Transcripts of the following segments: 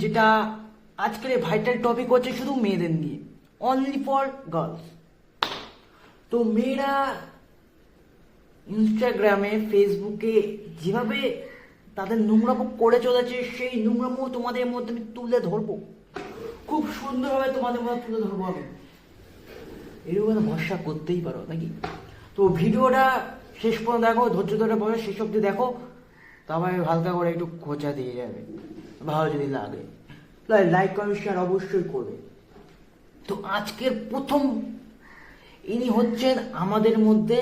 যেটা আজকের vital topic হচ্ছে শুধু মেয়েদের নিয়ে, অনলি ফর গার্লস। তো মেয়েরা ইনস্টাগ্রামে ফেসবুকে যেভাবে তাদের নোংরামো করে চলেছে, সেই নোংরামো তোমাদের মধ্যে আমি তুলে ধরবো, খুব সুন্দরভাবে তোমাদের মধ্যে তুলে ধরবো আমি। এরকম ভরসা করতেই পারো নাকি? তো ভিডিওটা শেষ পর্যন্ত দেখো, ধৈর্য ধরে বসে শেষ অব্দি দেখো, তারপরে হালকা করে একটু খোঁচা দিয়ে যাবে, ভালো যদি লাগে লাইক কমেন্ট শেয়ার অবশ্যই করবে। তো আজকের প্রথম ইনি হচ্ছেন আমাদের মধ্যে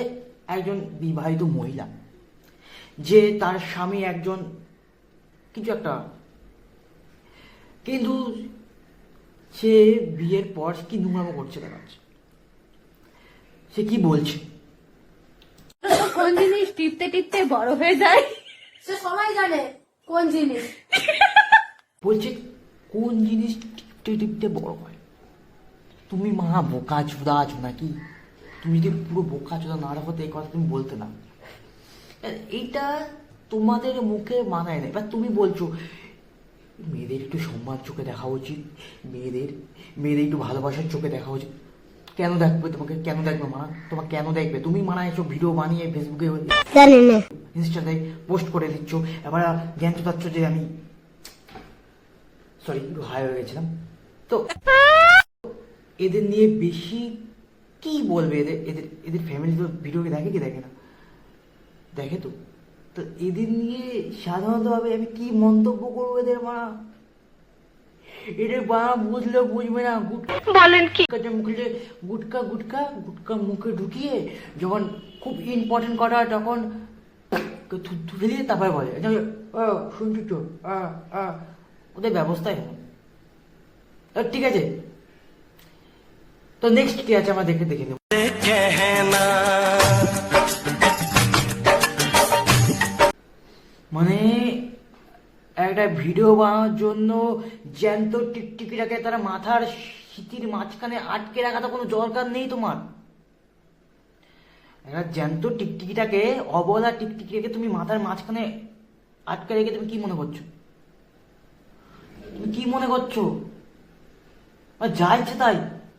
একজন বিবাহিত মহিলা, যে তার স্বামী একজন কিছু একটা, কিন্তু সে বিয়ের পর কি নোংরামো করছে দেখাচ্ছে। সে কি বলছে? কোন জিনিস টিপতে টিপতে বড় হয়ে যায় সে সবাই জানে কোন জিনিস। বলছে কোন জিনিস টিপতে টিপতে বড় হয়? তুমি মা বোকা চোদা আছো নাকি? তুমি যদি পুরো বোকা চোদা না রাখো তো এই কথা তুমি বলতে না। এইটা তোমাদের মুখে মানায় না। এবার তুমি বলছো মেয়েদের একটু সম্মান চোখে দেখা উচিত, মেয়েদের একটু ভালোবাসার চোখে দেখা উচিত। কেন দেখবে তোমাকে? কেন দেখবে মা? তোমাকে কেন দেখবে? তুমি মানা এসব ভিডিও বানিয়ে ফেসবুকে ইনস্টাতে পোস্ট করে দিচ্ছ, এবার জ্ঞান চোদাচ্ছ যে আমি, সরি একটু হাই হয়ে গেছিলাম। তো এদের নিয়ে বেশি কি বলবে? এদের এদের এদের ফ্যামিলি তো ভিডিও দেখে কি দেখে না? দেখে তো। তো এদের নিয়ে সাধারণতভাবে আমি কি মন্তব্য করবো? এদের মা, এদের মা বুঝলে বুঝবে না, বলেন কি? মুখে গুটকা গুটকা গুটকা মুখে ঢুকিয়ে যখন খুব ইম্পর্টেন্ট কথা তখন ফেলিয়ে তারপরে বলে শুনছি তো, ওদের ব্যবস্থাই হয়। ঠিক আছে, তো নেক্সট কি আছে আমরা দেখে নেব। মানে একটা ভিডিও বানানোর জন্য জ্যান্ত টিকটিকিটাকে তারা মাথার সিটির মাঝখানে আটকে রাখা তো কোনো দরকার নেই তোমার। একটা জ্যান্ত টিকটিকিটাকে, অবলা টিকটিকিটাকে তুমি মাথার মাঝখানে আটকে রেখে তুমি কি মনে করছো? তুমি কি মনে করছো? যা ইচ্ছে তাই,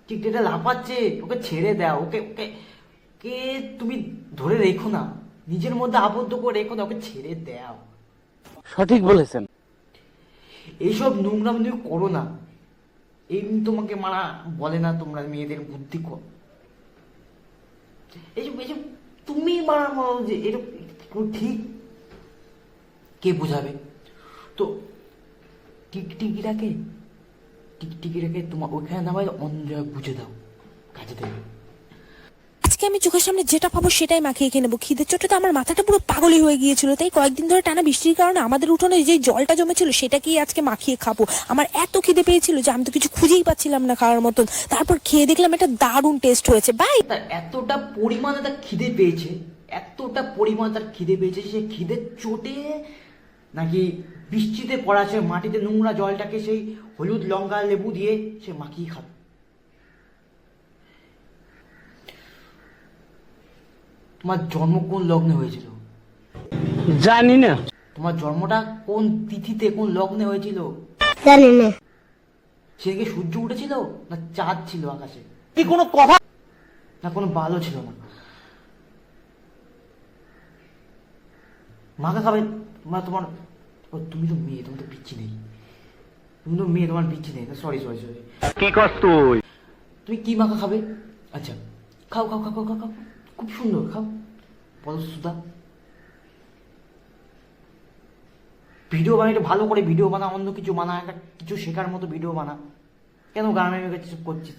টিকটিকিটা লাফাচ্ছে, ওকে ছেড়ে দাও। ওকে ওকে কে তুমি ধরে রেখো না, নিজের মধ্যে আবদ্ধ করে রেখো না, ওকে ছেড়ে দাও। সঠিক বলেছেন। এইসব নোংরাম তুমি করো না। এমনি তোমাকে মারা বলে না তোমরা মেয়েদের বুদ্ধি কর। এইসব এইসব তুমি মারা যে এরকম ঠিক কে বুঝাবে? তো টিকটিকিটাকে তোমার ওইখানে নামাই অন্য জায়গায় বুঝে দাও, কাজে দেবে। আজকে আমি চোখের সামনে যেটা পাবো সেটাই মাখিয়ে খেয়ে নেবো। খিদের চোটে তো আমার মাথাটা পুরো পাগলই হয়ে গিয়েছিল, তাই কয়েকদিন ধরে টানা বৃষ্টির কারণে আমাদের উঠোনে যে জলটা জমেছিল সেটাকেই আজকে মাখিয়ে খাবো। আমার এত খিদে পেয়েছিল যে আমি তো কিছু খুঁজেই পাচ্ছিলাম না খাওয়ার মতন। তারপর খেয়ে দেখলাম এটা দারুণ টেস্ট হয়েছে। বাই। এতটা পরিমাণে তার খিদে পেয়েছে, এতটা পরিমাণে তার খিদে পেয়েছে, সে খিদের চোটে নাকি বৃষ্টিতে পড়া সে মাটিতে নোংরা জলটাকে সেই হলুদ লঙ্কা লেবু দিয়ে সে মাখিয়ে খাবে। তোমার জন্ম কোন লগ্নে হয়েছিল? জানি না। তোমার জন্মটা কোন তিথিতে কোন লগ্নে হয়েছিল? জানি না। সেদিকে সূর্য উঠেছিল না চাঁদ ছিল আকাশে? কি কোনো কথা? না কোনো বালও ছিল না? মাখা খাবে তোমার? তুমি তো মেয়ে, তোমার তো পিচ্ছি নেই। তুমি তো মেয়ে, তোমার পিচ্ছি নেই। Sorry sorry sorry. কি কস তুই? তুমি কি মাখা খাবে? আচ্ছা খাও খাও খাও খাও খাও, খুব সুন্দর খাও। বলো সুদা, ভিডিও বানা, একটু ভালো করে ভিডিও বানা, অন্য কিছু বানা, একটা কিছু শেখার মতো ভিডিও বানা। কেন গান কিছু করছিস?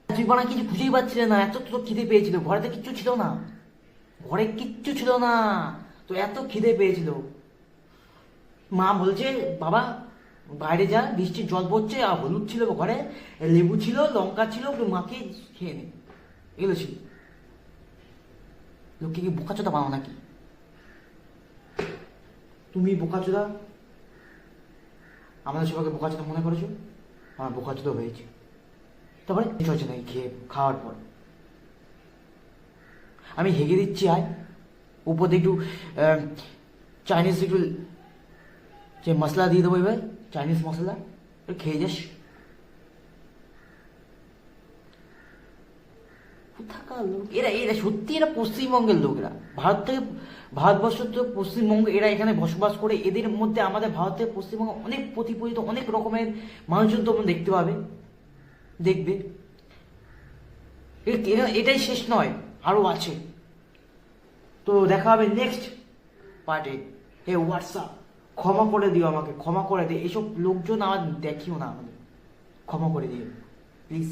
তুই বানা কিছু খুঁজেই পাচ্ছিলে না, এত তো খিদে পেয়েছিল, ঘরেতে কিচ্ছু ছিল না, ঘরে কিচ্ছু ছিল না, তো এত খিদে পেয়েছিল। মা বলছে বাবা বাইরে যা, বৃষ্টির জল পড়ছে, আর হলুদ ছিল ঘরে, লেবু ছিল, লঙ্কা ছিল, একটু মাখিয়ে খেয়ে নে, এগুলো ছিল। লোককে কি বোকাচোদা বানাও নাকি? তুমি বোকাচোদা, আমাদের সবাইকে বোকাচোদা মনে করেছো? আমার বোকাচোদা হয়েছে। তারপরে চলছে নাকি খাওয়ার পর আমি হেগে দিচ্ছি, আয় উপর দিয়ে একটু চাইনিজ একটু যে মশলা দিয়ে দেবো, এবার চাইনিজ মশলা খেয়ে যাস। কোথাকার লোক এরা, এরা সত্যি এরা পশ্চিমবঙ্গের লোক। এরা ভারত থেকে, ভারতবর্ষ তো পশ্চিমবঙ্গ, এরা এখানে বসবাস করে। এদের মধ্যে আমাদের ভারত থেকে পশ্চিমবঙ্গ অনেক প্রতিফলিত, অনেক রকমের মানুষজন তোমরা দেখতে পাবে, দেখবে। এটাই শেষ নয়, আরো আছে। তো দেখা হবে নেক্সট পার্টে। হে হোয়াটসঅ্যাপ, ক্ষমা করে দিও আমাকে, ক্ষমা করে দিও। এসব লোকজন আমার দেখিও না, আমাদের ক্ষমা করে দিও প্লিজ।